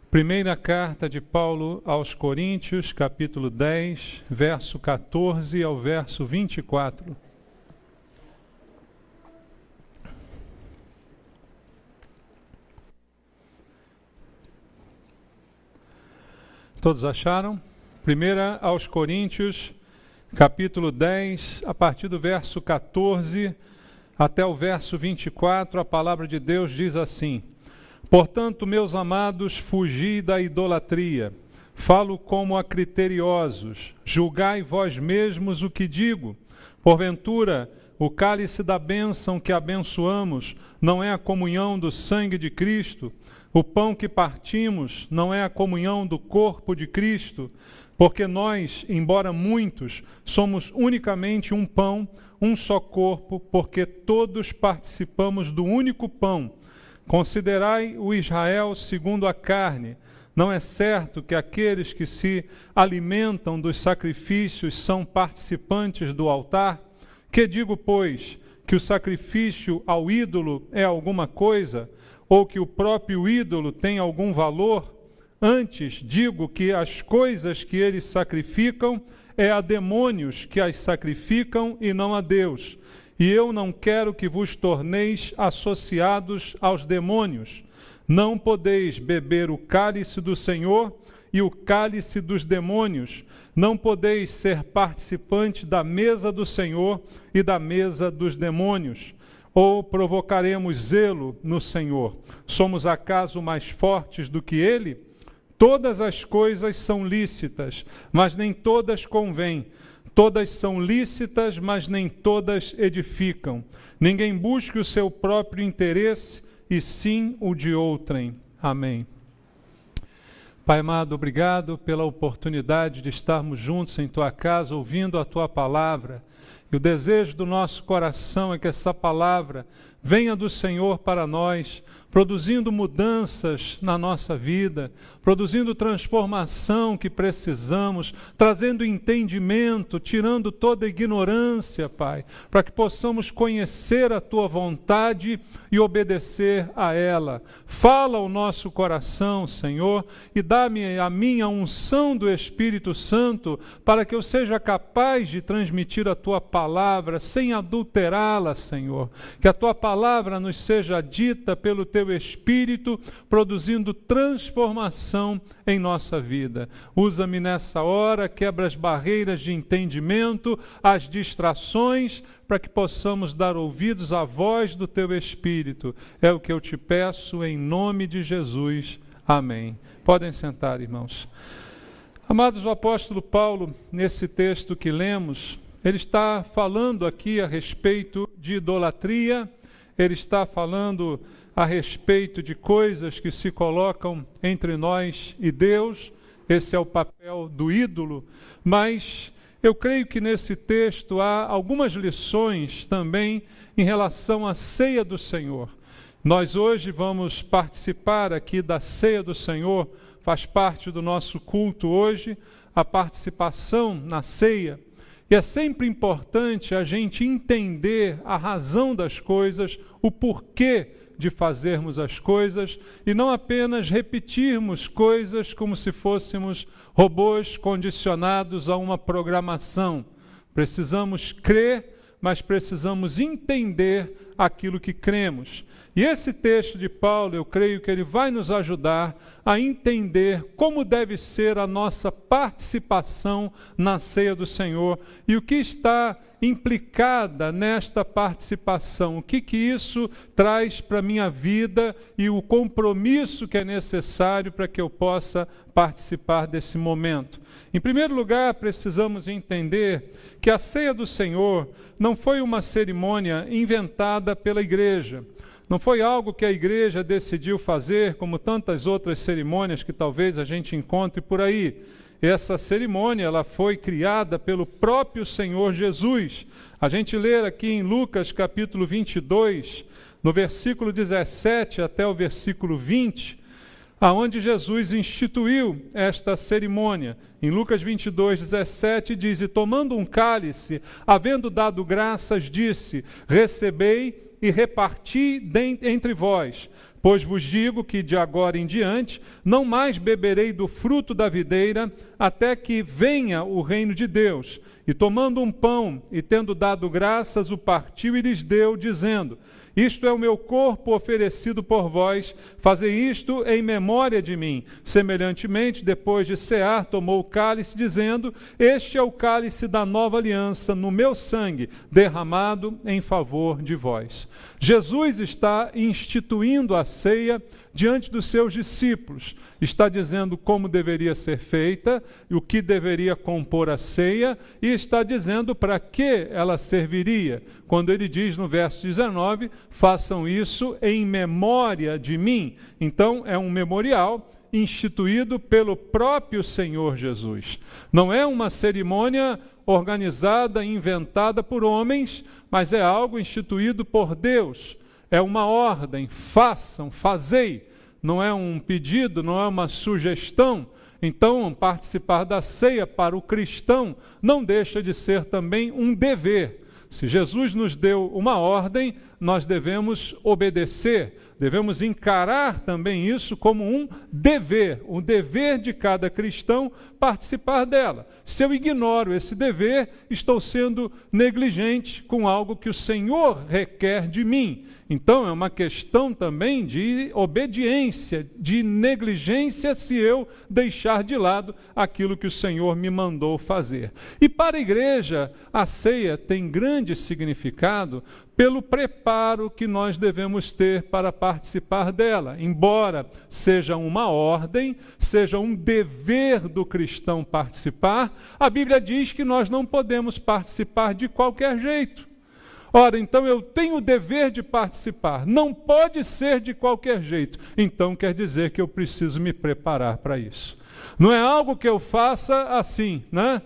Primeira carta de Paulo aos Coríntios, capítulo 10, verso 14 ao verso 24. Todos acharam? Primeira aos Coríntios, capítulo 10, a partir do verso 14 até o verso 24, a palavra de Deus diz assim: Portanto, meus amados, fugi da idolatria. Falo como a criteriosos. Julgai vós mesmos o que digo. Porventura, o cálice da bênção que abençoamos não é a comunhão do sangue de Cristo? O pão que partimos não é a comunhão do corpo de Cristo? Porque nós, embora muitos, somos unicamente um pão, um só corpo, porque todos participamos do único pão. Considerai o Israel segundo a carne. Não é certo que aqueles que se alimentam dos sacrifícios são participantes do altar? Que digo, pois, que o sacrifício ao ídolo é alguma coisa, ou que o próprio ídolo tem algum valor? Antes digo que as coisas que eles sacrificam é a demônios que as sacrificam e não a Deus. E eu não quero que vos torneis associados aos demônios. Não podeis beber o cálice do Senhor e o cálice dos demônios. Não podeis ser participantes da mesa do Senhor e da mesa dos demônios. Ou provocaremos zelo no Senhor? Somos acaso mais fortes do que Ele? Todas as coisas são lícitas, mas nem todas convêm. Todas são lícitas, mas nem todas edificam. Ninguém busque o seu próprio interesse, e sim o de outrem. Amém. Pai amado, obrigado pela oportunidade de estarmos juntos em Tua casa, ouvindo a Tua palavra. E o desejo do nosso coração é que essa palavra venha do Senhor para nós, produzindo mudanças na nossa vida, produzindo transformação que precisamos, trazendo entendimento, tirando toda ignorância, Pai, para que possamos conhecer a Tua vontade e obedecer a ela. Fala ao nosso coração, Senhor, e dá-me a minha unção do Espírito Santo, para que eu seja capaz de transmitir a Tua palavra sem adulterá-la, Senhor. Que a Tua palavra nos seja dita pelo Teu Espírito, produzindo transformação em nossa vida. Usa-me nessa hora, quebra as barreiras de entendimento, as distrações, para que possamos dar ouvidos à voz do Teu Espírito. É o que eu te peço em nome de Jesus. Amém. Podem sentar, irmãos. Amados, o apóstolo Paulo, nesse texto que lemos, ele está falando aqui a respeito de idolatria, ele está falando a respeito de coisas que se colocam entre nós e Deus. Esse é o papel do ídolo, mas eu creio que nesse texto há algumas lições também em relação à ceia do Senhor. Nós hoje vamos participar aqui da ceia do Senhor, faz parte do nosso culto hoje, a participação na ceia. E é sempre importante a gente entender a razão das coisas, o porquê de fazermos as coisas, e não apenas repetirmos coisas como se fôssemos robôs condicionados a uma programação. Precisamos crer, mas precisamos entender aquilo que cremos. E esse texto de Paulo, eu creio que ele vai nos ajudar a entender como deve ser a nossa participação na ceia do Senhor e o que está implicada nesta participação, o que isso traz para a minha vida e o compromisso que é necessário para que eu possa participar desse momento. Em primeiro lugar, precisamos entender que a ceia do Senhor não foi uma cerimônia inventada pela igreja. Não foi algo que a igreja decidiu fazer, como tantas outras cerimônias que talvez a gente encontre por aí. Essa cerimônia, ela foi criada pelo próprio Senhor Jesus. A gente lê aqui em Lucas capítulo 22, no versículo 17 até o versículo 20, aonde Jesus instituiu esta cerimônia. Em Lucas 22, 17 diz: E tomando um cálice, havendo dado graças, disse: Recebei e reparti entre vós, Pois vos digo que de agora em diante não mais beberei do fruto da videira, até que venha o reino de Deus. E tomando um pão, e tendo dado graças, o partiu e lhes deu, dizendo: isto é o meu corpo oferecido por vós, fazei isto em memória de mim. Semelhantemente, depois de cear, tomou o cálice, dizendo: este é o cálice da nova aliança, no meu sangue, derramado em favor de vós. Jesus está instituindo a ceia diante dos seus discípulos. Está dizendo como deveria ser feita, o que deveria compor a ceia, e está dizendo para que ela serviria. Quando ele diz no verso 19, façam isso em memória de mim. Então, é um memorial instituído pelo próprio Senhor Jesus. Não é uma cerimônia organizada, inventada por homens, mas é algo instituído por Deus. É uma ordem, façam, fazei. Não é um pedido, não é uma sugestão. Então, participar da ceia para o cristão não deixa de ser também um dever. Se Jesus nos deu uma ordem, nós devemos obedecer, devemos encarar também isso como um dever, o dever de cada cristão participar dela. Se eu ignoro esse dever, estou sendo negligente com algo que o Senhor requer de mim. Então, é uma questão também de obediência, de negligência, se eu deixar de lado aquilo que o Senhor me mandou fazer. E para a igreja, a ceia tem grande significado pelo preparo que nós devemos ter para participar dela. Embora seja uma ordem, seja um dever do cristão participar, a Bíblia diz que nós não podemos participar de qualquer jeito. Ora, então eu tenho o dever de participar, não pode ser de qualquer jeito. Então quer dizer que eu preciso me preparar para isso. Não é algo que eu faça assim, né?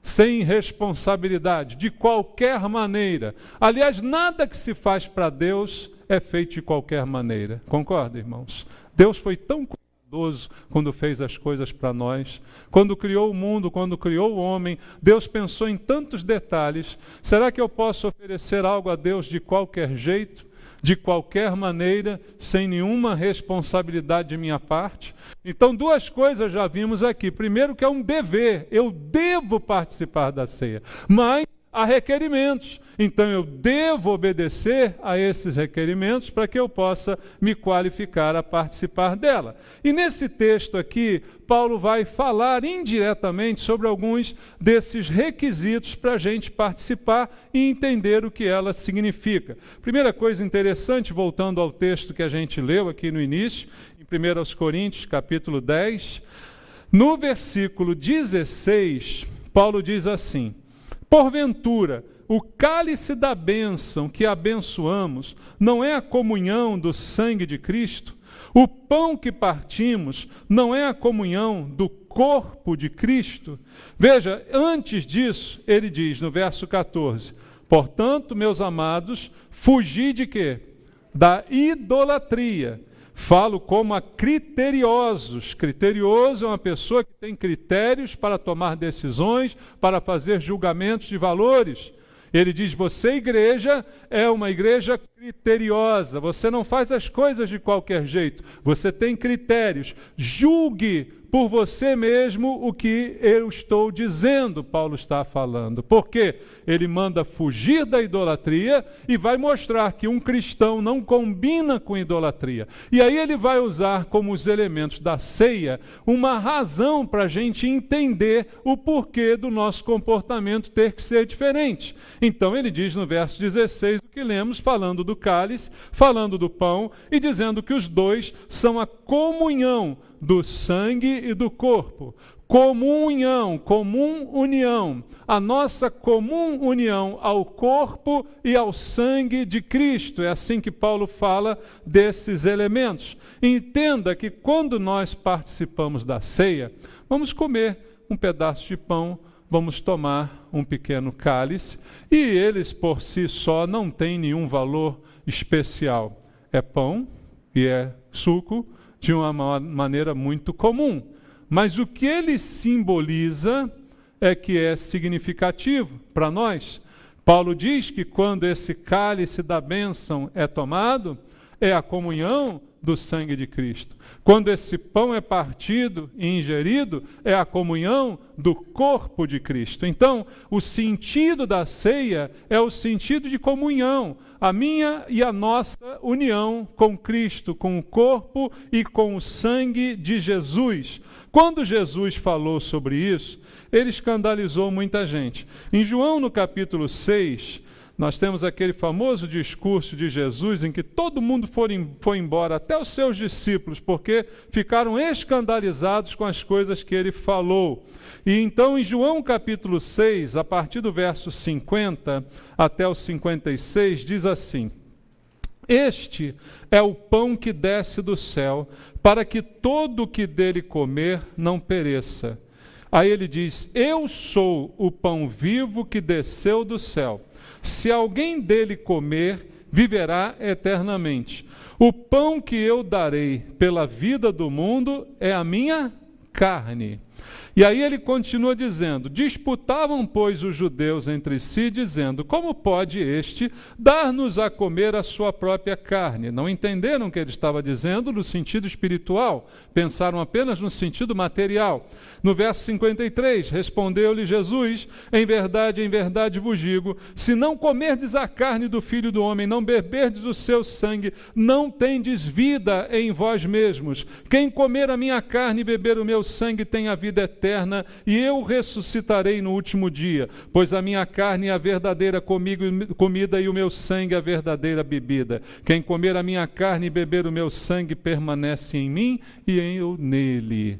Sem responsabilidade, de qualquer maneira. Aliás, nada que se faz para Deus é feito de qualquer maneira. Concorda, irmãos? Deus foi tão cuidadoso quando fez as coisas para nós. Quando criou o mundo, quando criou o homem, Deus pensou em tantos detalhes. Será que eu posso oferecer algo a Deus de qualquer jeito? De qualquer maneira, sem nenhuma responsabilidade de minha parte? Então, duas coisas já vimos aqui. Primeiro, que é um dever, eu devo participar da ceia, mas há requerimentos. Então, eu devo obedecer a esses requerimentos para que eu possa me qualificar a participar dela. E nesse texto aqui, Paulo vai falar indiretamente sobre alguns desses requisitos para a gente participar e entender o que ela significa. Primeira coisa interessante, voltando ao texto que a gente leu aqui no início, em 1 Coríntios, capítulo 10, no versículo 16, Paulo diz assim: porventura, o cálice da bênção que abençoamos não é a comunhão do sangue de Cristo? O pão que partimos não é a comunhão do corpo de Cristo? Veja, antes disso, ele diz no verso 14: portanto, meus amados, fugi de quê? Da idolatria. Falo como a criteriosos. Criterioso é uma pessoa que tem critérios para tomar decisões, para fazer julgamentos de valores. Ele diz: você, igreja, é uma igreja criteriosa. Você não faz as coisas de qualquer jeito. Você tem critérios. Julgue por você mesmo o que eu estou dizendo, Paulo está falando. Porque ele manda fugir da idolatria e vai mostrar que um cristão não combina com idolatria. E aí ele vai usar como os elementos da ceia uma razão para a gente entender o porquê do nosso comportamento ter que ser diferente. Então ele diz no verso 16 o que lemos, falando do cálice, falando do pão e dizendo que os dois são a comunhão do sangue e do corpo. Comum união. A nossa comum união ao corpo e ao sangue de Cristo. É assim que Paulo fala desses elementos. Entenda que quando nós participamos da ceia, vamos comer um pedaço de pão, vamos tomar um pequeno cálice, e eles por si só não têm nenhum valor especial. É pão e é suco, de uma maneira muito comum. Mas o que ele simboliza é que é significativo para nós. Paulo diz que quando esse cálice da bênção é tomado, é a comunhão do sangue de Cristo. Quando esse pão é partido e ingerido, é a comunhão do corpo de Cristo. Então, o sentido da ceia é o sentido de comunhão, a minha e a nossa união com Cristo, com o corpo e com o sangue de Jesus. Quando Jesus falou sobre isso, ele escandalizou muita gente. Em João, no capítulo 6, nós temos aquele famoso discurso de Jesus em que todo mundo foi embora, até os seus discípulos, porque ficaram escandalizados com as coisas que ele falou. E então, em João capítulo 6, a partir do verso 50 até o 56, diz assim: Este é o pão que desce do céu, para que todo o que dele comer não pereça. Aí ele diz: Eu sou o pão vivo que desceu do céu. Se alguém dele comer, viverá eternamente. O pão que eu darei pela vida do mundo é a minha carne. E aí ele continua dizendo: Disputavam, pois, os judeus entre si, dizendo: Como pode este dar-nos a comer a sua própria carne? Não entenderam o que ele estava dizendo no sentido espiritual, pensaram apenas no sentido material. No verso 53, respondeu-lhe Jesus: em verdade vos digo, se não comerdes a carne do Filho do Homem, não beberdes o seu sangue, não tendes vida em vós mesmos. Quem comer a minha carne e beber o meu sangue tem a vida eterna, e eu ressuscitarei no último dia, pois a minha carne é a verdadeira comida e o meu sangue é a verdadeira bebida. Quem comer a minha carne e beber o meu sangue permanece em mim e eu nele.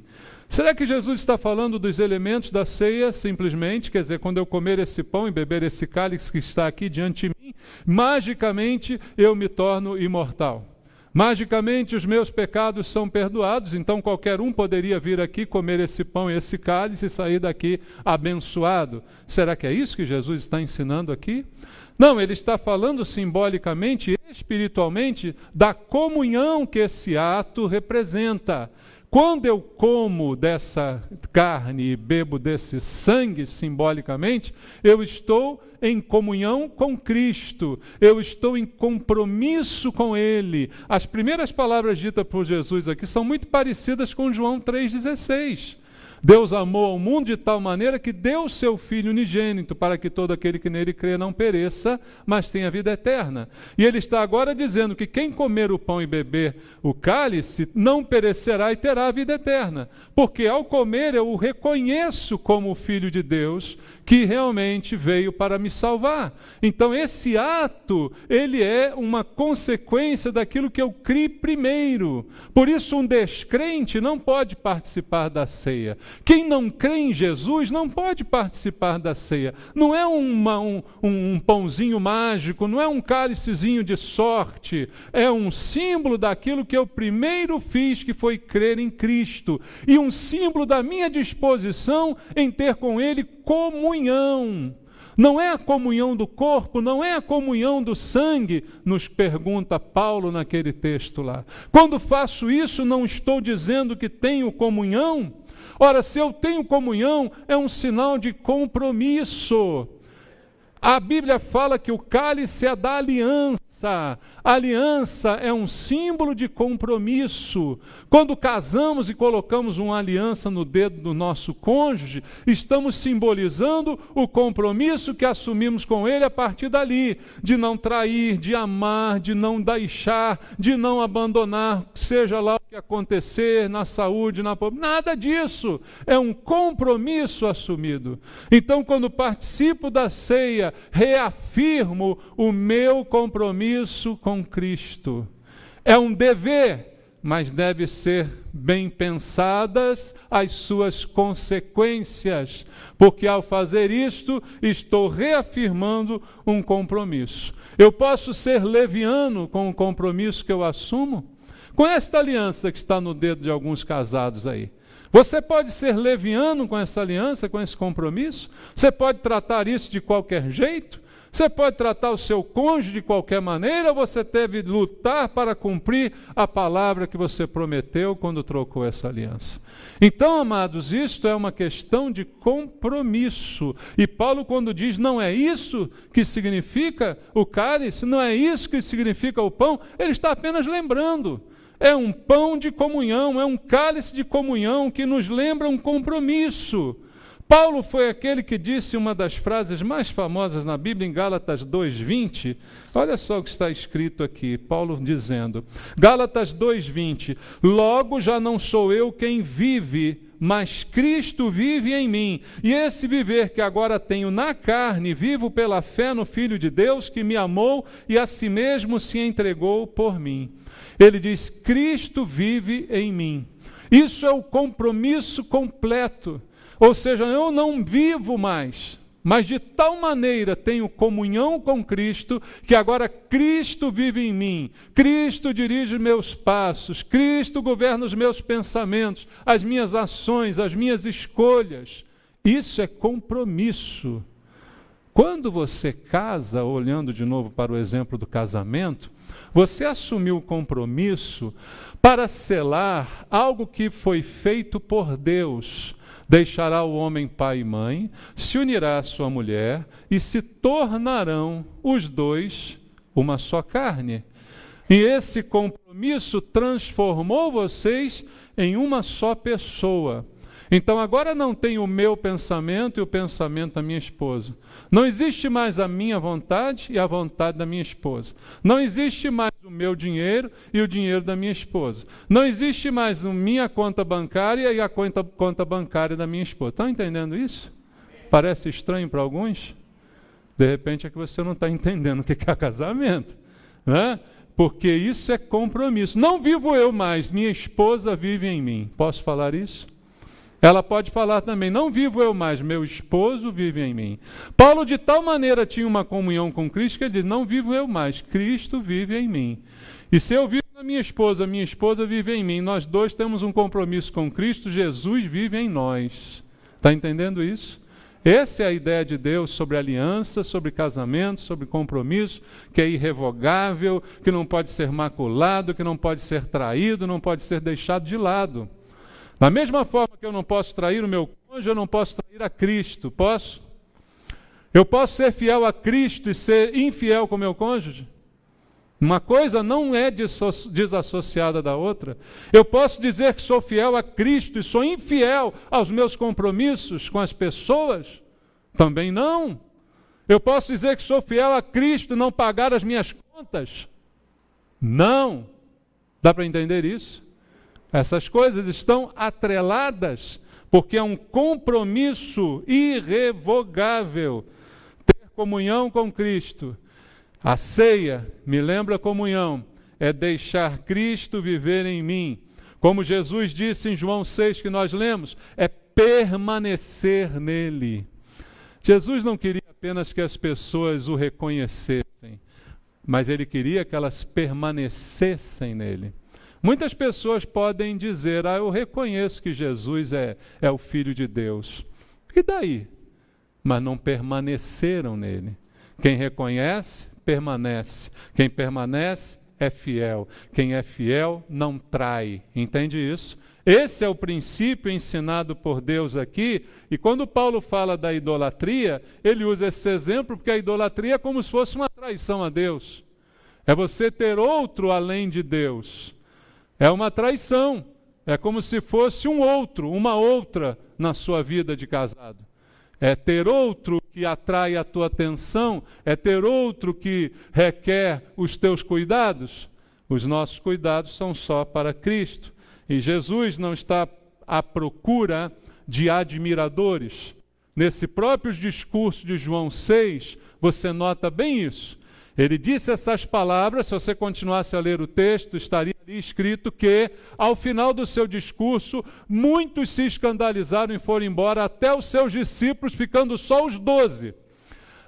Será que Jesus está falando dos elementos da ceia simplesmente? Quer dizer, quando eu comer esse pão e beber esse cálice que está aqui diante de mim, magicamente eu me torno imortal. Magicamente os meus pecados são perdoados, então qualquer um poderia vir aqui comer esse pão e esse cálice e sair daqui abençoado. Será que é isso que Jesus está ensinando aqui? Não, ele está falando simbolicamente, espiritualmente, da comunhão que esse ato representa. Quando eu como dessa carne e bebo desse sangue, simbolicamente, eu estou em comunhão com Cristo, eu estou em compromisso com Ele. As primeiras palavras ditas por Jesus aqui são muito parecidas com João 3,16. Deus amou ao mundo de tal maneira que deu o seu Filho unigênito, para que todo aquele que nele crê não pereça, mas tenha vida eterna. E ele está agora dizendo que quem comer o pão e beber o cálice não perecerá e terá a vida eterna. Porque ao comer eu o reconheço como o Filho de Deus, que realmente veio para me salvar. Então esse ato, ele é uma consequência daquilo que eu criei primeiro. Por isso um descrente não pode participar da ceia. Quem não crê em Jesus não pode participar da ceia. Não é um pãozinho mágico, não é um cálicezinho de sorte. É um símbolo daquilo que eu primeiro fiz, que foi crer em Cristo. E um símbolo da minha disposição em ter com Ele comunhão. Não é a comunhão do corpo, não é a comunhão do sangue, nos pergunta Paulo naquele texto lá. Quando faço isso, não estou dizendo que tenho comunhão. Ora, se eu tenho comunhão, é um sinal de compromisso. A Bíblia fala que o cálice é da aliança. A aliança é um símbolo de compromisso. Quando casamos e colocamos uma aliança no dedo do nosso cônjuge, estamos simbolizando o compromisso que assumimos com ele a partir dali, de não trair, de amar, de não deixar, de não abandonar, seja lá o que acontecer, na saúde, na pobreza, nada disso. É um compromisso assumido. Então, quando participo da ceia, reafirmo o meu compromisso com Cristo. É um dever, mas deve ser bem pensadas as suas consequências, porque ao fazer isto, estou reafirmando um compromisso. Eu posso ser leviano com o compromisso que eu assumo? Com esta aliança que está no dedo de alguns casados aí. Você pode ser leviano com essa aliança, com esse compromisso? Você pode tratar isso de qualquer jeito? Você pode tratar o seu cônjuge de qualquer maneira, ou você deve lutar para cumprir a palavra que você prometeu quando trocou essa aliança. Então, amados, isto é uma questão de compromisso. E Paulo, quando diz não é isso que significa o cálice, não é isso que significa o pão, ele está apenas lembrando. é um pão de comunhão, é um cálice de comunhão que nos lembra um compromisso. Paulo foi aquele que disse uma das frases mais famosas na Bíblia, em Gálatas 2:20. Olha só o que está escrito aqui, Paulo dizendo, Gálatas 2:20, logo já não sou eu quem vive, mas Cristo vive em mim. E esse viver que agora tenho na carne, vivo pela fé no Filho de Deus, que me amou e a si mesmo se entregou por mim. Ele diz, Cristo vive em mim. Isso é o compromisso completo. Ou seja, eu não vivo mais, mas de tal maneira tenho comunhão com Cristo, que agora Cristo vive em mim. Cristo dirige meus passos, Cristo governa os meus pensamentos, as minhas ações, as minhas escolhas. Isso é compromisso. Quando você casa, olhando de novo para o exemplo do casamento, você assumiu o compromisso para selar algo que foi feito por Deus. Deixará o homem pai e mãe, se unirá à sua mulher e se tornarão os dois uma só carne. E esse compromisso transformou vocês em uma só pessoa. Então agora não tem o meu pensamento e o pensamento da minha esposa. Não existe mais a minha vontade e a vontade da minha esposa. Não existe mais o meu dinheiro e o dinheiro da minha esposa. Não existe mais a minha conta bancária e a conta bancária da minha esposa. Estão entendendo isso? Parece estranho para alguns? De repente é que você não está entendendo o que é casamento, né? Porque isso é compromisso. Não vivo eu mais, minha esposa vive em mim. Posso falar isso? Ela pode falar também, não vivo eu mais, meu esposo vive em mim. Paulo de tal maneira tinha uma comunhão com Cristo, que ele diz, não vivo eu mais, Cristo vive em mim. E se eu vivo na minha esposa vive em mim, nós dois temos um compromisso com Cristo, Jesus vive em nós. Está entendendo isso? Essa é a ideia de Deus sobre aliança, sobre casamento, sobre compromisso, que é irrevogável, que não pode ser maculado, que não pode ser traído, não pode ser deixado de lado. Da mesma forma que eu não posso trair o meu cônjuge, eu não posso trair a Cristo. Posso? Eu posso ser fiel a Cristo e ser infiel com o meu cônjuge? Uma coisa não é desassociada da outra. Eu posso dizer que sou fiel a Cristo e sou infiel aos meus compromissos com as pessoas? Também não. Eu posso dizer que sou fiel a Cristo e não pagar as minhas contas? Não. Dá para entender isso? Essas coisas estão atreladas, porque é um compromisso irrevogável. Ter comunhão com Cristo. A ceia, me lembra a comunhão, é deixar Cristo viver em mim. Como Jesus disse em João 6, que nós lemos, é permanecer nele. Jesus não queria apenas que as pessoas o reconhecessem, mas ele queria que elas permanecessem nele. Muitas pessoas podem dizer, eu reconheço que Jesus é o Filho de Deus. E daí? Mas não permaneceram nele. Quem reconhece, permanece. Quem permanece, é fiel. Quem é fiel, não trai. Entende isso? Esse é o princípio ensinado por Deus aqui. E quando Paulo fala da idolatria, ele usa esse exemplo porque a idolatria é como se fosse uma traição a Deus. É você ter outro além de Deus. É uma traição, é como se fosse um outro, uma outra na sua vida de casado. É ter outro que atrai a tua atenção, é ter outro que requer os teus cuidados. Os nossos cuidados são só para Cristo. E Jesus não está à procura de admiradores. Nesse próprio discurso de João 6, você nota bem isso. Ele disse essas palavras, se você continuasse a ler o texto, estaria ali escrito que, ao final do seu discurso, muitos se escandalizaram e foram embora, até os seus discípulos, ficando só os 12.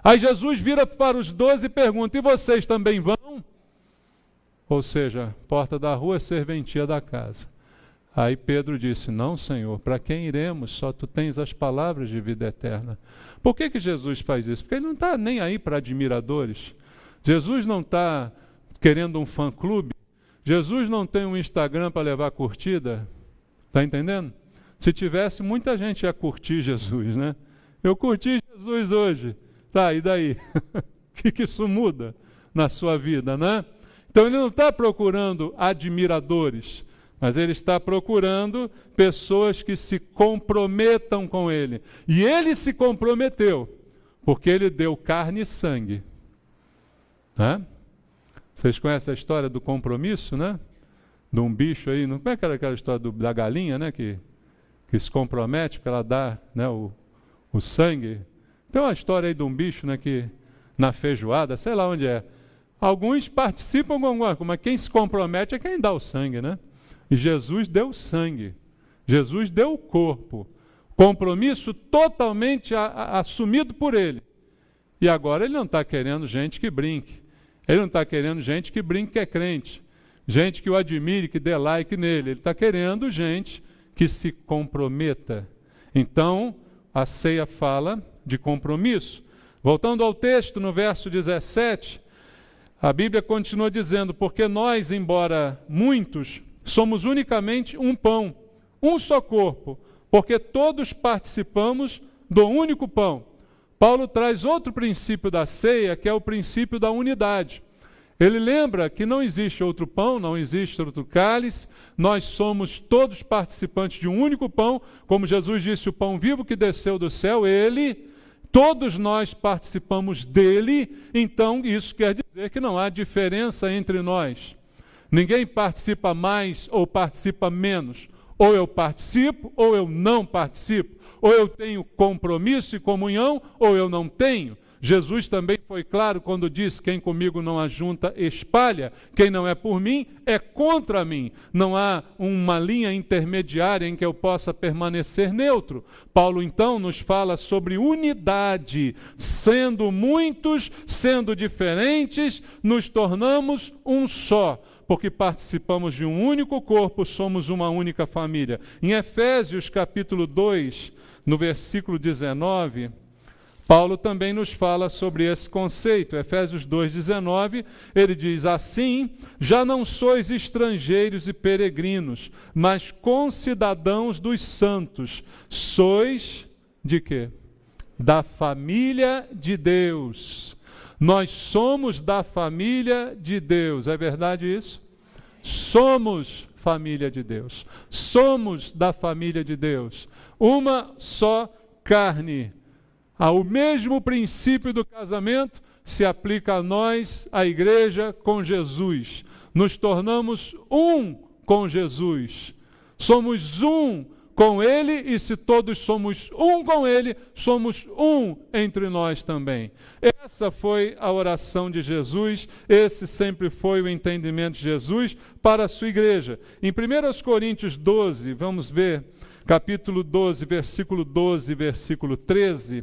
Aí Jesus vira para os 12 e pergunta, e vocês também vão? Ou seja, porta da rua, serventia da casa. Aí Pedro disse, não, Senhor, para quem iremos? Só tu tens as palavras de vida eterna. Por que Jesus faz isso? Porque ele não está nem aí para admiradores. Jesus não está querendo um fã-clube. Jesus não tem um Instagram para levar curtida. Está entendendo? Se tivesse, muita gente ia curtir Jesus, né? Eu curti Jesus hoje. Tá, e daí? O que isso muda na sua vida, né? Então ele não está procurando admiradores, mas ele está procurando pessoas que se comprometam com ele. E ele se comprometeu, porque ele deu carne e sangue. Né? Vocês conhecem a história do compromisso, né? De um bicho aí, como é que era aquela história da galinha, né? Que se compromete para ela dar, né, o sangue. Tem uma história aí de um bicho, né, que na feijoada, sei lá onde é. Alguns participam com alguma coisa, mas quem se compromete é quem dá o sangue, né? E Jesus deu o sangue. Jesus deu o corpo. Compromisso totalmente assumido por ele. E agora ele não está querendo gente que brinque. Ele não está querendo gente que brinque que é crente. Gente que o admire, que dê like nele. Ele está querendo gente que se comprometa. Então, a ceia fala de compromisso. Voltando ao texto, no verso 17, a Bíblia continua dizendo: porque nós, embora muitos, somos unicamente um pão, um só corpo, porque todos participamos do único pão. Paulo traz outro princípio da ceia, que é o princípio da unidade. Ele lembra que não existe outro pão, não existe outro cálice, nós somos todos participantes de um único pão, como Jesus disse, o pão vivo que desceu do céu, todos nós participamos dele, então isso quer dizer que não há diferença entre nós. Ninguém participa mais ou participa menos. Ou eu participo, ou eu não participo. Ou eu tenho compromisso e comunhão, ou eu não tenho. Jesus também foi claro quando disse: quem comigo não ajunta, espalha. Quem não é por mim, é contra mim. Não há uma linha intermediária em que eu possa permanecer neutro. Paulo então nos fala sobre unidade. Sendo muitos, sendo diferentes, nos tornamos um só. Porque participamos de um único corpo, somos uma única família. Em Efésios capítulo 2, no versículo 19... Paulo também nos fala sobre esse conceito. Efésios 2,19, ele diz: assim, já não sois estrangeiros e peregrinos, mas concidadãos dos santos. Sois de quê? Da família de Deus. Nós somos da família de Deus. É verdade isso? Somos família de Deus. Somos da família de Deus. Uma só carne. O mesmo princípio do casamento se aplica a nós, a igreja, com Jesus. Nos tornamos um com Jesus. Somos um com Ele, e se todos somos um com Ele, somos um entre nós também. Essa foi a oração de Jesus, esse sempre foi o entendimento de Jesus para a sua igreja. Em 1 Coríntios 12, vamos ver, capítulo 12, versículo 12, versículo 13...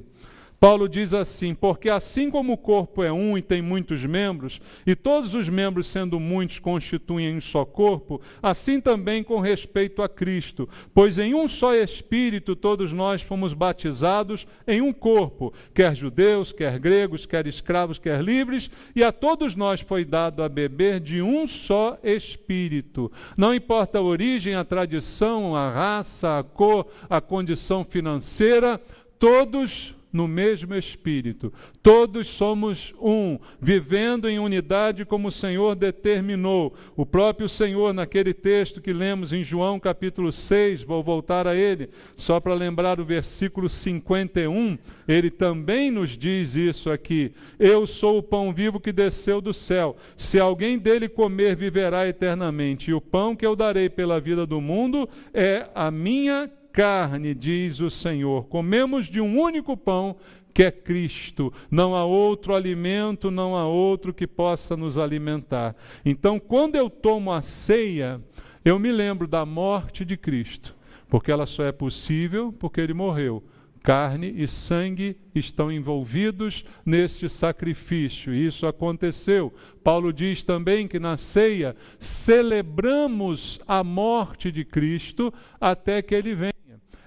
Paulo diz assim: porque assim como o corpo é um e tem muitos membros, e todos os membros sendo muitos constituem um só corpo, assim também com respeito a Cristo. Pois em um só Espírito todos nós fomos batizados em um corpo, quer judeus, quer gregos, quer escravos, quer livres, e a todos nós foi dado a beber de um só Espírito. Não importa a origem, a tradição, a raça, a cor, a condição financeira, todos no mesmo Espírito. Todos somos um, vivendo em unidade como o Senhor determinou. O próprio Senhor, naquele texto que lemos em João capítulo 6, vou voltar a ele, só para lembrar o versículo 51, ele também nos diz isso aqui: eu sou o pão vivo que desceu do céu. Se alguém dele comer, viverá eternamente. E o pão que eu darei pela vida do mundo é a minha carne, diz o Senhor. Comemos de um único pão, que é Cristo. Não há outro alimento, não há outro que possa nos alimentar. Então, quando eu tomo a ceia, eu me lembro da morte de Cristo, porque ela só é possível porque Ele morreu. Carne e sangue estão envolvidos neste sacrifício. Isso aconteceu. Paulo diz também que na ceia celebramos a morte de Cristo até que Ele venha.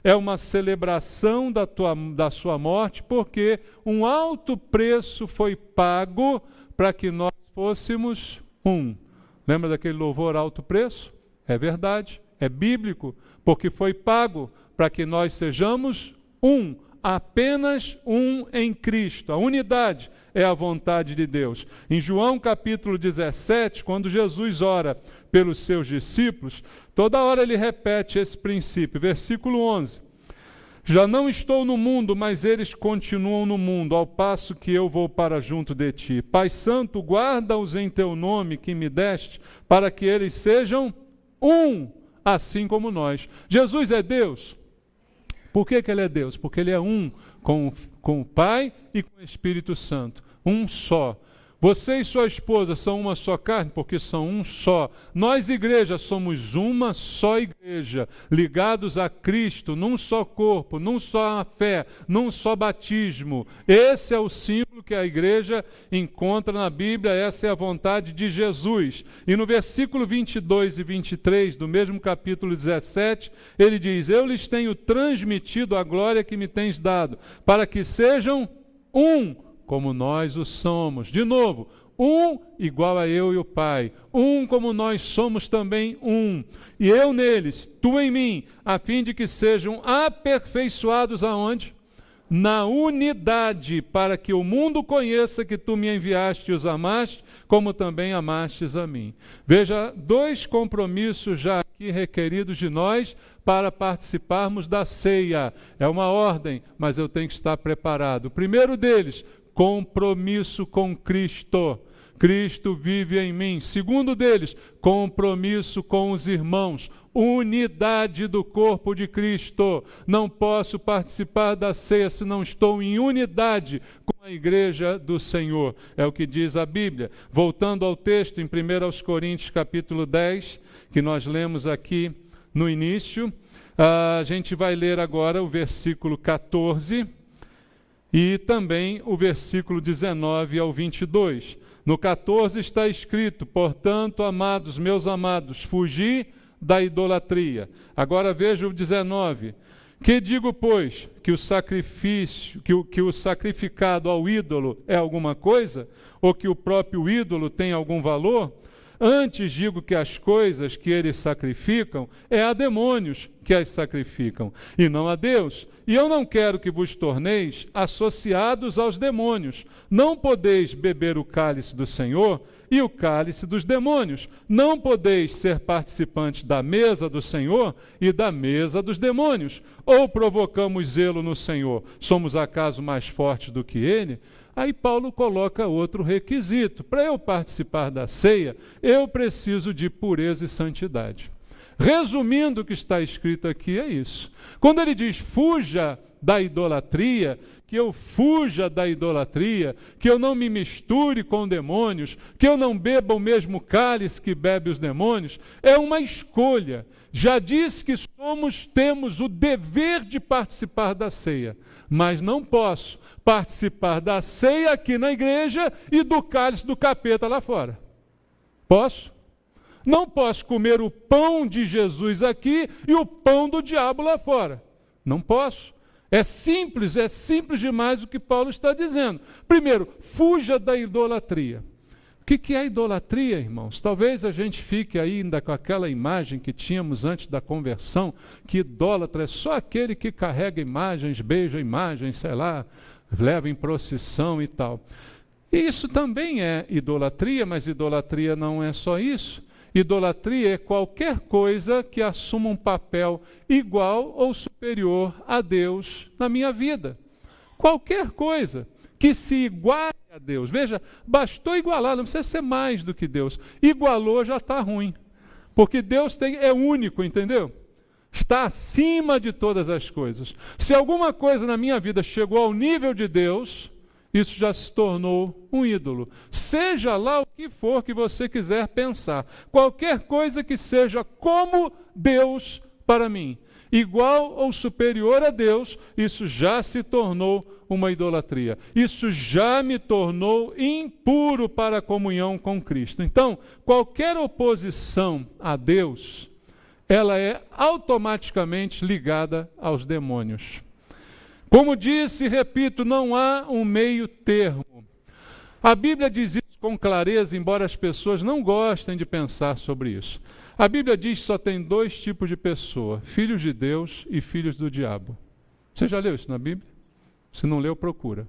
É uma celebração da sua morte, porque um alto preço foi pago para que nós fôssemos um. Lembra daquele louvor alto preço? É verdade, é bíblico, porque foi pago para que nós sejamos um. apenas um em Cristo. A unidade é a vontade de Deus. Em João capítulo 17, quando Jesus ora pelos seus discípulos, toda hora ele repete esse princípio. Versículo 11. Já não estou no mundo, mas eles continuam no mundo, ao passo que eu vou para junto de ti. Pai Santo, guarda-os em teu nome que me deste, para que eles sejam um, assim como nós. Jesus é Deus. Por que ele é Deus? Porque ele é um com o Pai e com o Espírito Santo. Um só. Você e sua esposa são uma só carne, porque são um só. Nós, igreja, somos uma só igreja, ligados a Cristo, num só corpo, num só fé, num só batismo. Esse é o símbolo que a igreja encontra na Bíblia, essa é a vontade de Jesus. E no versículo 22 e 23 do mesmo capítulo 17, ele diz: eu lhes tenho transmitido a glória que me tens dado, para que sejam um, como nós o somos. De novo, um igual a eu e o Pai. Um como nós somos também um. E eu neles, tu em mim, a fim de que sejam aperfeiçoados aonde? Na unidade, para que o mundo conheça que tu me enviaste e os amaste, como também amastes a mim. Veja, 2 compromissos já aqui requeridos de nós para participarmos da ceia. É uma ordem, mas eu tenho que estar preparado. O primeiro deles, compromisso com Cristo. Cristo vive em mim. Segundo deles, compromisso com os irmãos. Unidade do corpo de Cristo. Não posso participar da ceia se não estou em unidade com a igreja do Senhor. É o que diz a Bíblia. Voltando ao texto em 1 Coríntios capítulo 10, que nós lemos aqui no início, a gente vai ler agora o versículo 14 e também o versículo 19 ao 22. No 14 está escrito: portanto, amados, meus amados, fugi da idolatria. Agora veja o 19. Que digo, pois, que o sacrifício, que o sacrificado ao ídolo é alguma coisa? Ou que o próprio ídolo tem algum valor? Antes digo que as coisas que eles sacrificam é a demônios que as sacrificam, e não a Deus. E eu não quero que vos torneis associados aos demônios. Não podeis beber o cálice do Senhor e o cálice dos demônios. Não podeis ser participantes da mesa do Senhor e da mesa dos demônios. Ou provocamos zelo no Senhor? Somos acaso mais fortes do que ele? Aí Paulo coloca outro requisito. Para eu participar da ceia, eu preciso de pureza e santidade. Resumindo o que está escrito aqui, é isso. Quando ele diz fuja da idolatria, que eu fuja da idolatria, que eu não me misture com demônios, que eu não beba o mesmo cálice que bebe os demônios, é uma escolha. Já disse que temos o dever de participar da ceia, mas não posso participar da ceia aqui na igreja e do cálice do capeta lá fora. Posso? Não posso comer o pão de Jesus aqui e o pão do diabo lá fora. Não posso. É simples demais o que Paulo está dizendo. Primeiro, fuja da idolatria. O que é idolatria, irmãos? Talvez a gente fique ainda com aquela imagem que tínhamos antes da conversão, que idólatra é só aquele que carrega imagens, beija imagens, sei lá, leva em procissão e tal. E isso também é idolatria, mas idolatria não é só isso. Idolatria é qualquer coisa que assuma um papel igual ou superior a Deus na minha vida. Qualquer coisa que se iguale a Deus. Veja, bastou igualar, não precisa ser mais do que Deus. Igualou, já está ruim. Porque Deus é único, entendeu? Está acima de todas as coisas. Se alguma coisa na minha vida chegou ao nível de Deus, isso já se tornou um ídolo. Seja lá o que for que você quiser pensar. Qualquer coisa que seja como Deus para mim, igual ou superior a Deus, isso já se tornou uma idolatria. Isso já me tornou impuro para a comunhão com Cristo. Então, qualquer oposição a Deus, ela é automaticamente ligada aos demônios. Como disse e repito, não há um meio termo. A Bíblia diz isso com clareza, embora as pessoas não gostem de pensar sobre isso. A Bíblia diz que só tem 2 tipos de pessoa: filhos de Deus e filhos do diabo. Você já leu isso na Bíblia? Se não leu, procura.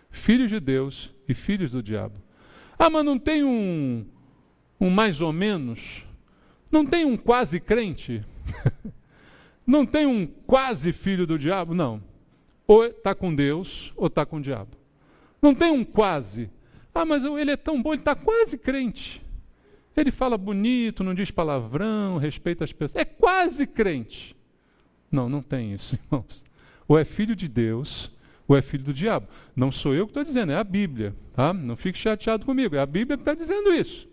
Filhos de Deus e filhos do diabo. Ah, mas não tem um mais ou menos? Não tem um quase crente? Não tem um quase filho do diabo? Não. Ou está com Deus, ou está com o diabo. Não tem um quase. Ah, mas ele é tão bom, ele está quase crente. Ele fala bonito, não diz palavrão, respeita as pessoas. É quase crente. Não, não tem isso, irmãos. Ou é filho de Deus, ou é filho do diabo. Não sou eu que estou dizendo, é a Bíblia. Tá? Não fique chateado comigo, é a Bíblia que está dizendo isso.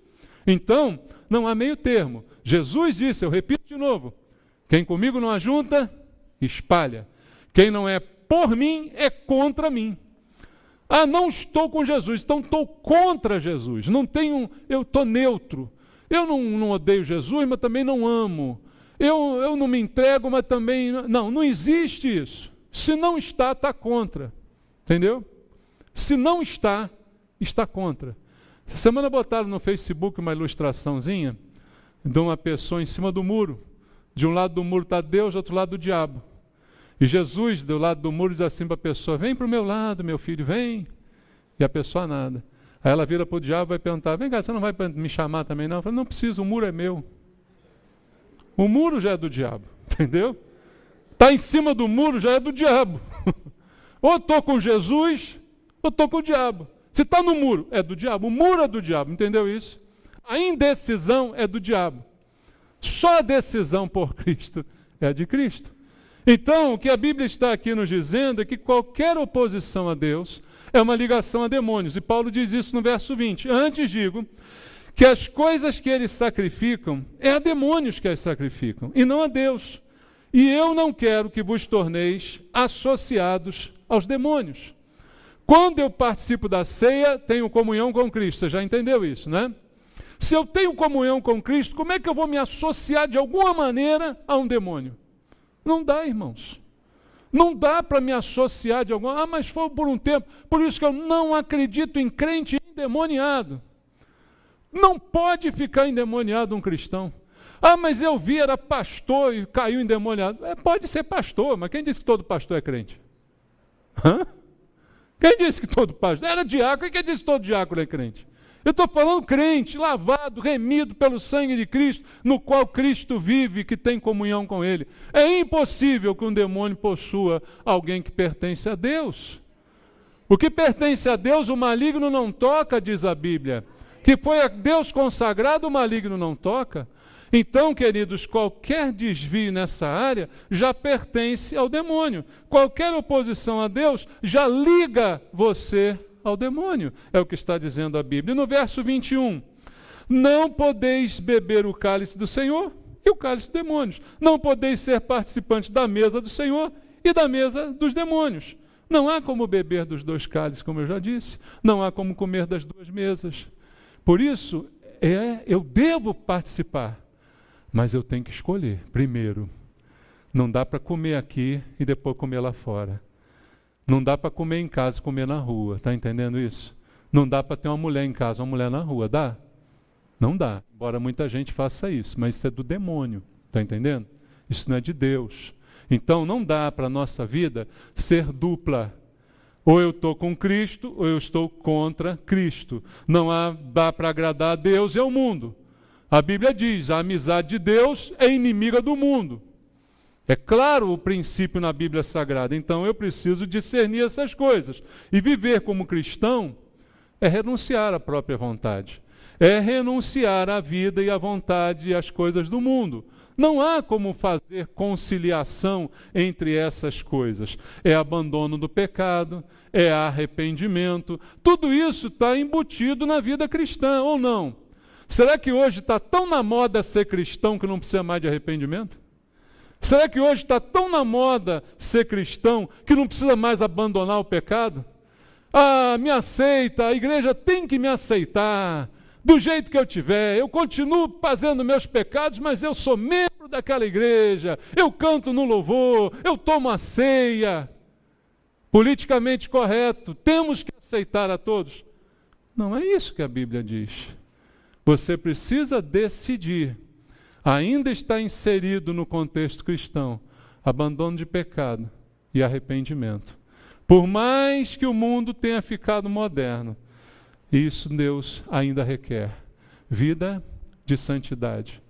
Então, não há meio termo. Jesus disse, eu repito de novo, quem comigo não ajunta, espalha. Quem não é por mim, é contra mim. Ah, não estou com Jesus, então estou contra Jesus. Não tenho, eu estou neutro. Eu não odeio Jesus, mas também não amo. Eu não me entrego, mas também... Não existe isso. Se não está, está contra. Entendeu? Se não está, está contra. Essa semana botaram no Facebook uma ilustraçãozinha de uma pessoa em cima do muro. De um lado do muro está Deus, do outro lado o diabo. E Jesus, do lado do muro, diz assim para a pessoa, vem para o meu lado, meu filho, vem. E a pessoa nada. Aí ela vira para o diabo e vai perguntar, vem cá, você não vai me chamar também não? Eu falo, não preciso, o muro é meu. O muro já é do diabo, entendeu? Está em cima do muro, já é do diabo. Ou estou com Jesus, ou estou com o diabo. Se está no muro, é do diabo. O muro é do diabo, entendeu isso? A indecisão é do diabo. Só a decisão por Cristo é a de Cristo. Então, o que a Bíblia está aqui nos dizendo é que qualquer oposição a Deus é uma ligação a demônios. E Paulo diz isso no verso 20. Antes digo que as coisas que eles sacrificam, é a demônios que as sacrificam, e não a Deus. E eu não quero que vos torneis associados aos demônios. Quando eu participo da ceia, tenho comunhão com Cristo. Você já entendeu isso, né? Se eu tenho comunhão com Cristo, como é que eu vou me associar de alguma maneira a um demônio? Não dá, irmãos. Não dá para me associar de alguma... Ah, mas foi por um tempo. Por isso que eu não acredito em crente endemoniado. Não pode ficar endemoniado um cristão. Ah, mas eu vi, era pastor e caiu endemoniado. Pode ser pastor, mas quem disse que todo pastor é crente? Hã? Quem disse que todo pastor? Era diácono, e quem disse que todo diácono é crente? Eu estou falando crente, lavado, remido pelo sangue de Cristo, no qual Cristo vive, que tem comunhão com Ele. É impossível que um demônio possua alguém que pertence a Deus. O que pertence a Deus, o maligno não toca, diz a Bíblia. Que foi a Deus consagrado, o maligno não toca. Então, queridos, qualquer desvio nessa área já pertence ao demônio. Qualquer oposição a Deus já liga você ao demônio, é o que está dizendo a Bíblia. E no verso 21, não podeis beber o cálice do Senhor e o cálice dos demônios. Não podeis ser participantes da mesa do Senhor e da mesa dos demônios. Não há como beber dos dois cálices, como eu já disse. Não há como comer das duas mesas. Por isso, eu devo participar, mas eu tenho que escolher. Primeiro, não dá para comer aqui e depois comer lá fora. Não dá para comer em casa e comer na rua, está entendendo isso? Não dá para ter uma mulher em casa, uma mulher na rua, dá? Não dá, embora muita gente faça isso, mas isso é do demônio, está entendendo? Isso não é de Deus. Então não dá para a nossa vida ser dupla. Ou eu estou com Cristo, ou eu estou contra Cristo. Não dá para agradar a Deus e ao mundo. A Bíblia diz, a amizade de Deus é inimiga do mundo. É claro o princípio na Bíblia Sagrada, então eu preciso discernir essas coisas. E viver como cristão é renunciar à própria vontade. É renunciar à vida e à vontade e às coisas do mundo. Não há como fazer conciliação entre essas coisas. É abandono do pecado, é arrependimento. Tudo isso está embutido na vida cristã, ou não? Será que hoje está tão na moda ser cristão que não precisa mais de arrependimento? Será que hoje está tão na moda ser cristão que não precisa mais abandonar o pecado? Ah, me aceita, a igreja tem que me aceitar, do jeito que eu tiver. Eu continuo fazendo meus pecados, mas eu sou membro daquela igreja, eu canto no louvor, eu tomo a ceia. Politicamente correto, temos que aceitar a todos. Não é isso que a Bíblia diz. Você precisa decidir. Ainda está inserido no contexto cristão, abandono de pecado e arrependimento. Por mais que o mundo tenha ficado moderno, isso Deus ainda requer. Vida de santidade,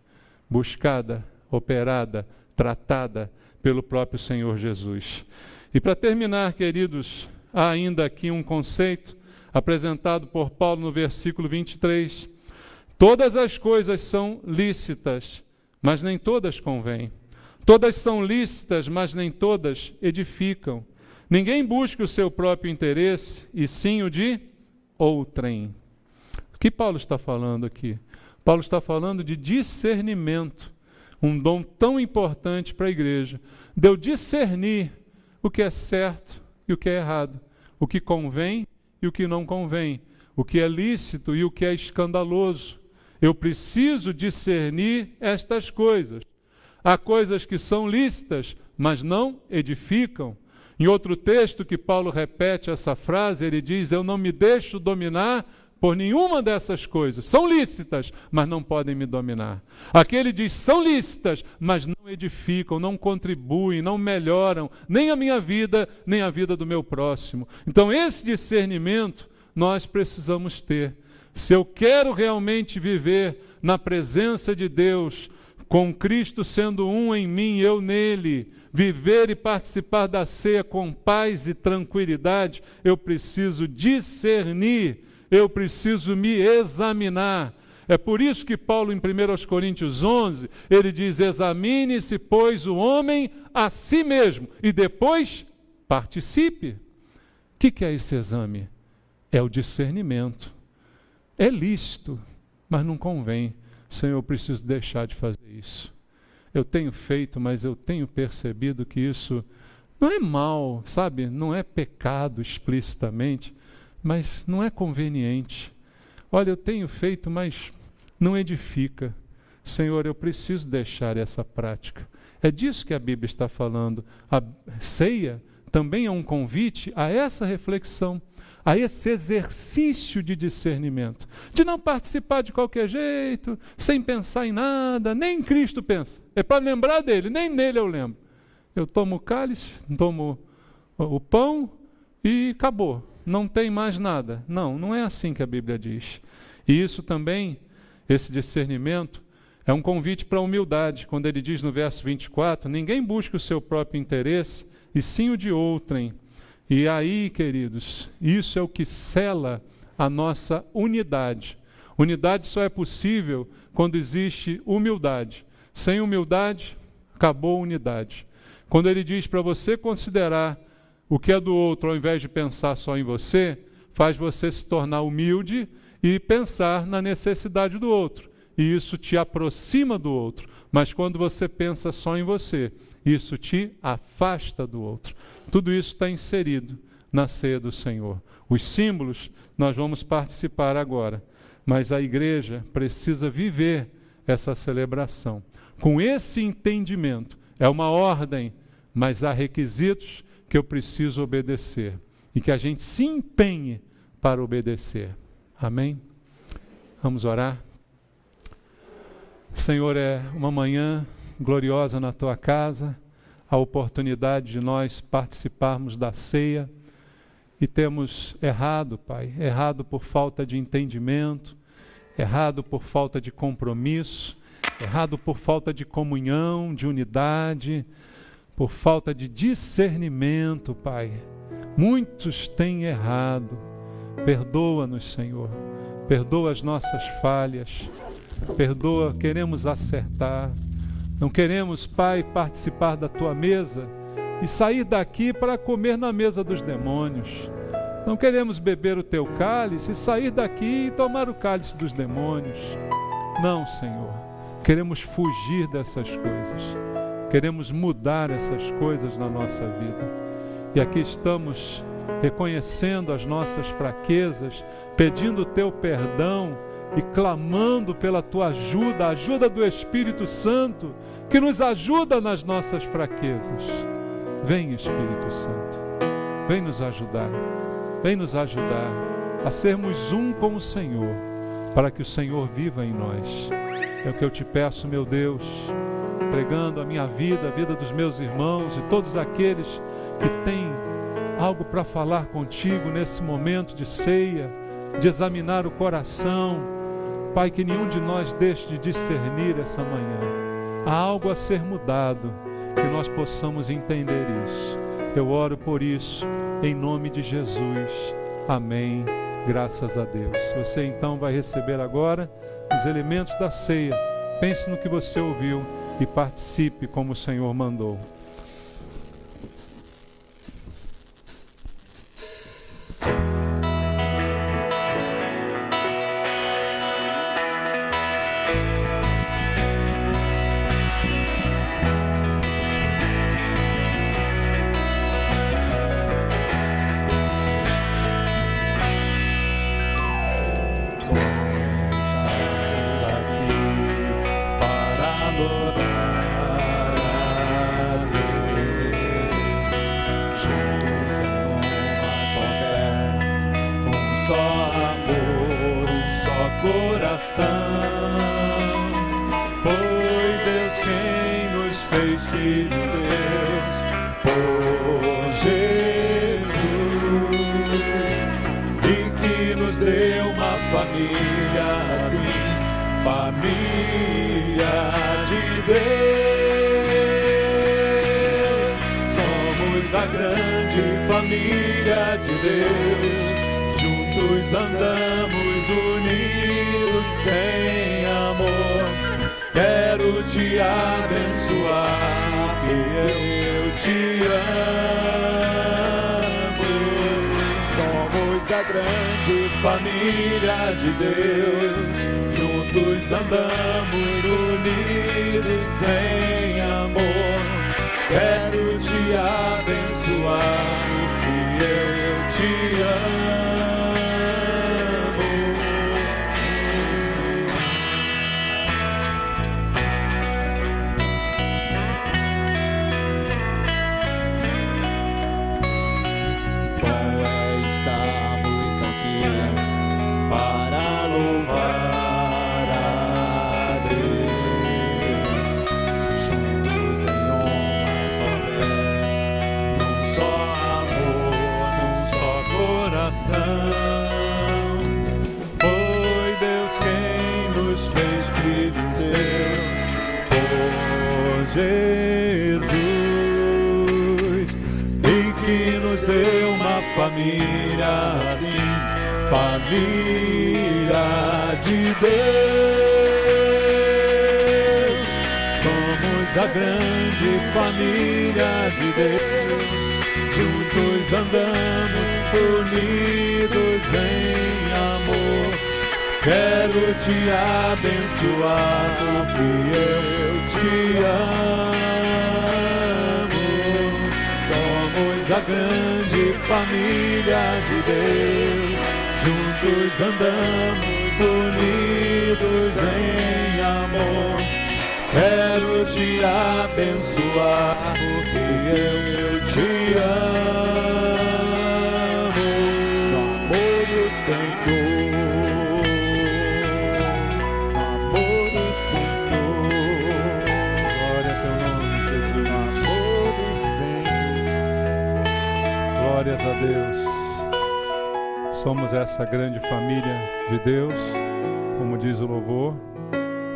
buscada, operada, tratada pelo próprio Senhor Jesus. E para terminar, queridos, há ainda aqui um conceito apresentado por Paulo no versículo 23. Todas as coisas são lícitas, mas nem todas convêm. Todas são lícitas, mas nem todas edificam. Ninguém busca o seu próprio interesse, e sim o de outrem. O que Paulo está falando aqui? Paulo está falando de discernimento, um dom tão importante para a igreja, de eu discernir o que é certo e o que é errado, o que convém e o que não convém, o que é lícito e o que é escandaloso. Eu preciso discernir estas coisas. Há coisas que são lícitas, mas não edificam. Em outro texto que Paulo repete essa frase, ele diz: eu não me deixo dominar por nenhuma dessas coisas. São lícitas, mas não podem me dominar. Aqui ele diz: são lícitas, mas não edificam, não contribuem, não melhoram, nem a minha vida, nem a vida do meu próximo. Então esse discernimento nós precisamos ter. Se eu quero realmente viver na presença de Deus, com Cristo sendo um em mim e eu nele, viver e participar da ceia com paz e tranquilidade, eu preciso discernir, eu preciso me examinar. É por isso que Paulo, em 1 Coríntios 11, ele diz: examine-se, pois, o homem a si mesmo, e depois participe. O que é esse exame? É o discernimento. É lícito, mas não convém. Senhor, eu preciso deixar de fazer isso. Eu tenho feito, mas eu tenho percebido que isso não é mal, sabe? Não é pecado explicitamente, mas não é conveniente. Olha, eu tenho feito, mas não edifica. Senhor, eu preciso deixar essa prática. É disso que a Bíblia está falando. A ceia também é um convite a essa reflexão, a esse exercício de discernimento, de não participar de qualquer jeito, sem pensar em nada, nem em Cristo pensa. É para lembrar dele, nem nele eu lembro. Eu tomo o cálice, tomo o pão e acabou. Não tem mais nada. Não, não é assim que a Bíblia diz. E isso também, esse discernimento, é um convite para a humildade. Quando ele diz no verso 24, ninguém busca o seu próprio interesse, e sim o de outrem. E aí, queridos, isso é o que sela a nossa unidade. Unidade só é possível quando existe humildade. Sem humildade, acabou a unidade. Quando ele diz para você considerar o que é do outro, ao invés de pensar só em você, faz você se tornar humilde e pensar na necessidade do outro. E isso te aproxima do outro. Mas quando você pensa só em você, isso te afasta do outro. Tudo isso está inserido na ceia do Senhor. Os símbolos nós vamos participar agora, mas a igreja precisa viver essa celebração. Com esse entendimento, é uma ordem, mas há requisitos que eu preciso obedecer e que a gente se empenhe para obedecer. Amém? Vamos orar? Senhor, é uma manhã gloriosa na Tua casa, a oportunidade de nós participarmos da ceia e temos errado, Pai, errado por falta de entendimento, errado por falta de compromisso, errado por falta de comunhão, de unidade, por falta de discernimento, Pai. Muitos têm errado. Perdoa-nos, Senhor. Perdoa as nossas falhas. Perdoa, queremos acertar. Não queremos, Pai, participar da Tua mesa e sair daqui para comer na mesa dos demônios. Não queremos beber o Teu cálice e sair daqui e tomar o cálice dos demônios. Não, Senhor. Queremos fugir dessas coisas. Queremos mudar essas coisas na nossa vida. E aqui estamos reconhecendo as nossas fraquezas, pedindo o Teu perdão e clamando pela Tua ajuda, a ajuda do Espírito Santo, que nos ajuda nas nossas fraquezas. Vem, Espírito Santo, vem nos ajudar a sermos um com o Senhor, para que o Senhor viva em nós. É o que eu te peço, meu Deus, entregando a minha vida, a vida dos meus irmãos e todos aqueles que têm algo para falar contigo nesse momento de ceia, de examinar o coração. Pai, que nenhum de nós deixe de discernir essa manhã. Há algo a ser mudado, que nós possamos entender isso. Eu oro por isso, em nome de Jesus. Amém. Graças a Deus. Você então vai receber agora os elementos da ceia. Pense no que você ouviu e participe como o Senhor mandou. Família de Deus, juntos andamos unidos em amor. Quero te abençoar, que eu te amo. Somos a grande família de Deus, juntos andamos unidos em amor. Quero te abençoar, que eu te amo. Bom é estarmos aqui para louvar a Deus, juntos em honra só fé, num só amor, num só coração. Foi Deus quem nos fez filhos seus, por Jesus, e que nos deu uma família assim, família de Deus. Somos a grande família de Deus, juntos andamos unidos em amor. Quero te abençoar, porque eu te amo. Somos a grande família de Deus, juntos andamos unidos em amor. Quero te abençoar, porque eu te amo. No amor do Senhor, no amor do Senhor. Glória a teu nome, Jesus. No amor do Senhor. Glórias a Deus. Somos essa grande família de Deus, como diz o louvor,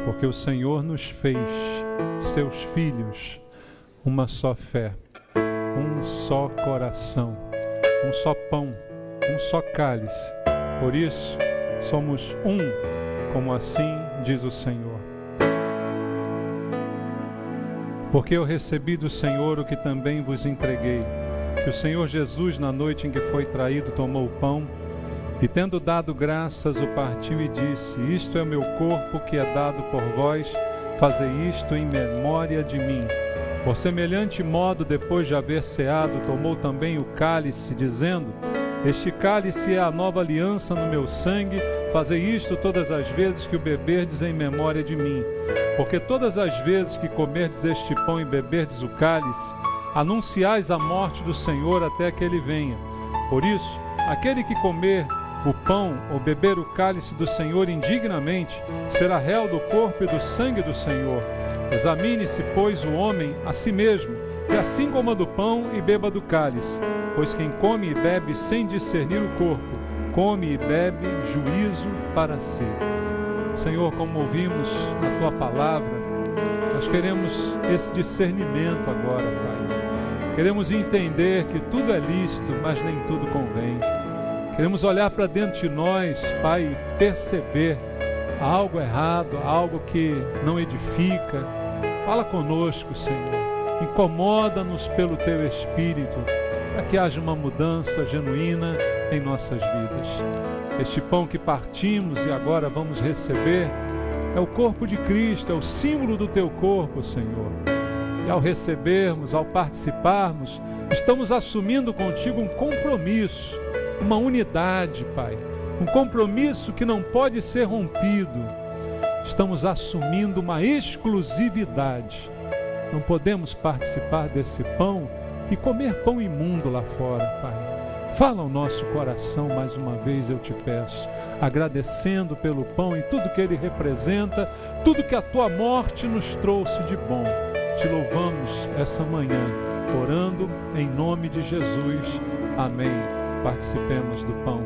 porque o Senhor nos fez seus filhos, uma só fé, um só coração, um só pão, um só cálice. Por isso, somos um, como assim diz o Senhor. Porque eu recebi do Senhor o que também vos entreguei, que o Senhor Jesus, na noite em que foi traído, tomou o pão, e tendo dado graças, o partiu e disse: isto é o meu corpo que é dado por vós, fazei isto em memória de mim. Por semelhante modo, depois de haver ceado, tomou também o cálice, dizendo: este cálice é a nova aliança no meu sangue, fazei isto todas as vezes que o beberdes em memória de mim. Porque todas as vezes que comerdes este pão e beberdes o cálice, anunciais a morte do Senhor até que ele venha. Por isso, aquele que comer o pão ou beber o cálice do Senhor indignamente, será réu do corpo e do sangue do Senhor. Examine-se, pois, o homem a si mesmo, e assim coma do pão e beba do cálice, pois quem come e bebe sem discernir o corpo, come e bebe juízo para si. Senhor, como ouvimos na Tua palavra, nós queremos esse discernimento agora, Pai. Queremos entender que tudo é lícito, mas nem tudo convém. Queremos olhar para dentro de nós, Pai, e perceber algo errado, algo que não edifica. Fala conosco, Senhor. Incomoda-nos pelo Teu Espírito, para que haja uma mudança genuína em nossas vidas. Este pão que partimos e agora vamos receber é o corpo de Cristo, é o símbolo do Teu corpo, Senhor. E ao recebermos, ao participarmos, estamos assumindo contigo um compromisso, uma unidade, Pai. Um compromisso que não pode ser rompido. Estamos assumindo uma exclusividade. Não podemos participar desse pão e comer pão imundo lá fora, Pai. Fala ao nosso coração mais uma vez, eu te peço, agradecendo pelo pão e tudo que ele representa, tudo que a Tua morte nos trouxe de bom. Te louvamos essa manhã, orando em nome de Jesus. Amém. Participemos do pão.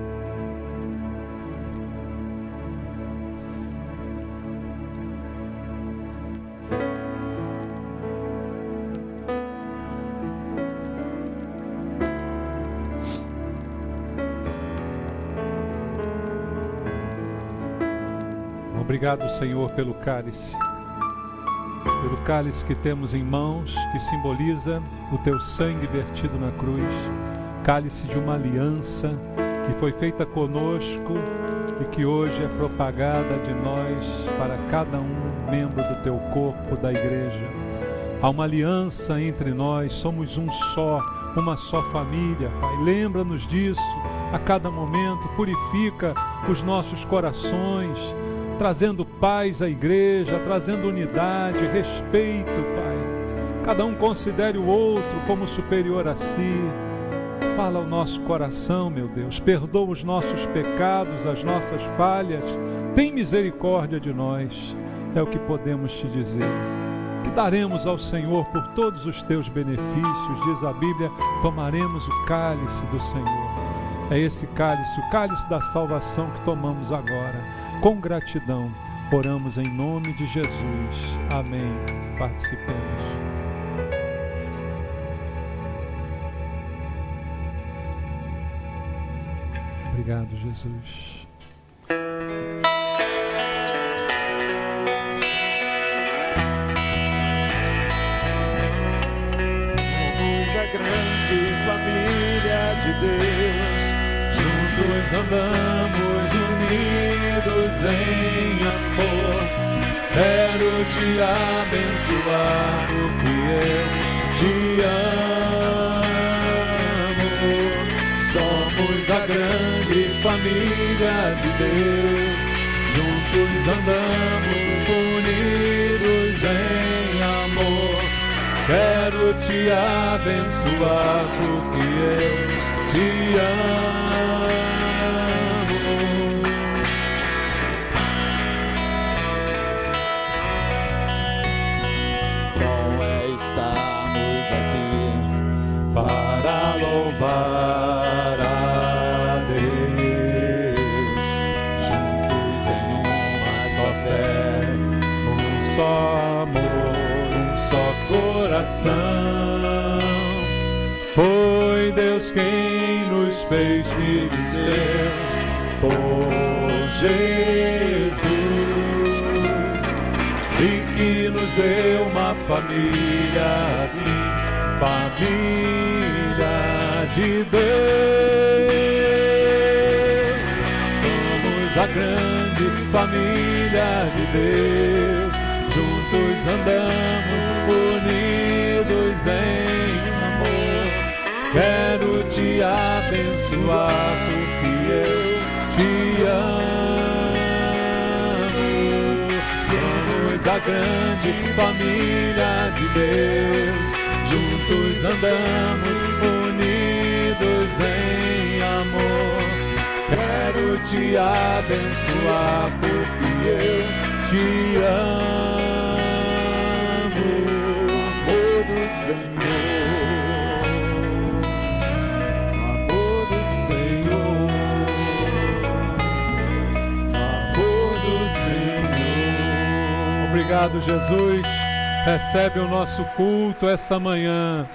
Obrigado, Senhor, pelo cálice que temos em mãos, que simboliza o Teu sangue vertido na cruz, cálice de uma aliança que foi feita conosco e que hoje é propagada de nós para cada um membro do Teu corpo, da igreja. Há uma aliança entre nós, somos um só, uma só família, Pai. Lembra-nos disso a cada momento, purifica os nossos corações, trazendo paz à igreja, trazendo unidade, respeito, Pai. Cada um considere o outro como superior a si. Fala ao nosso coração, meu Deus. Perdoa os nossos pecados, as nossas falhas. Tem misericórdia de nós. É o que podemos te dizer. Que daremos ao Senhor por todos os teus benefícios. Diz a Bíblia, tomaremos o cálice do Senhor. É esse cálice, o cálice da salvação que tomamos agora. Com gratidão, oramos em nome de Jesus. Amém. Participemos. Obrigado, Jesus. Somos a grande família de Deus, juntos andamos unidos em amor. Quero te abençoar porque eu te amo. Somos a grande família de Deus, juntos andamos unidos em amor. Quero te abençoar porque eu te amo. Bom é estarmos aqui para louvar a Deus, juntos em uma só fé, um só amor, um só coração. Foi Deus quem nos fez filhos seus por Jesus, e que nos deu uma família assim, família de Deus. Somos a grande família de Deus, juntos andamos unidos em amor. Quero te abençoar porque eu te amo. Somos a grande família de Deus, juntos andamos unidos em amor. Quero te abençoar porque eu te amo. Amor do Senhor. Obrigado, Jesus. Recebe o nosso culto essa manhã.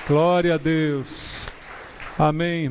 Glória a Deus. Amém.